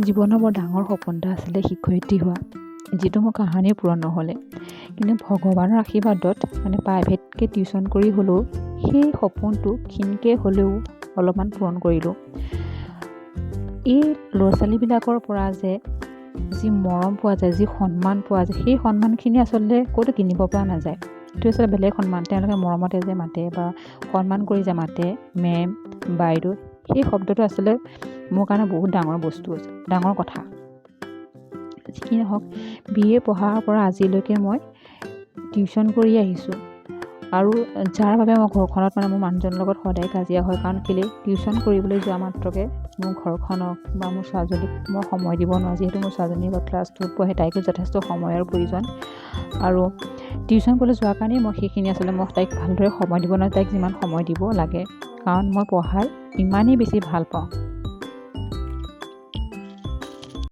জীৱনৰ বৰ ডাঙৰ সপোন এটা আছিলে শিক্ষয়িত্ৰী হোৱা, যিটো মোৰ কাহানিও পূৰণ নহ'লে। কিন্তু ভগৱানৰ আশীৰ্বাদত প্ৰাইভেটকৈ টিউশ্যন কৰি হ'লেও সেই সপোনটো ক্ষীণকৈ হ'লেও অলপমান পূৰণ কৰিলোঁ। এই ল'ৰা ছোৱালীবিলাকৰ পৰা যে যি মৰম পোৱা যায়, যি সন্মান পোৱা যায়, সেই সন্মানখিনি আচলতে ক'তো কিনিব পৰা নাযায়। এইটো আচলতে বেলেগ সন্মান। তেওঁলোকে মৰমতে যে মাতে বা সন্মান কৰি যে মাতে, মেম, বাইদেউ, সেই শব্দটো আচলতে মোৰ কাৰণে বহুত ডাঙৰ বস্তু আছে, ডাঙৰ কথা। যি নহওক, BA পঢ়াৰ পৰা আজিলৈকে মই টিউশ্যন কৰি আহিছোঁ। আৰু যাৰ বাবে মই ঘৰখনত মোৰ মানুহজনৰ লগত সদায় কাজিয়া হয়। কাৰণ কেলৈ, টিউশ্যন কৰিবলৈ যোৱা মাত্ৰকে মোৰ ঘৰখনক বা মোৰ ছোৱালীজনীক মই সময় দিব নোৱাৰোঁ। যিহেতু মোৰ ছোৱালীজনী ক্লাছ 2ত পঢ়ে, তাইকো যথেষ্ট সময়ৰ প্ৰয়োজন। আৰু টিউশ্যন কৰিবলৈ যোৱাৰ কাৰণেই মই সেইখিনি আচলতে মই তাইক ভালদৰে সময় দিব নোৱাৰোঁ, তাইক যিমান সময় দিব লাগে। কাৰণ মই পঢ়াই ইমানেই বেছি ভাল পাওঁ।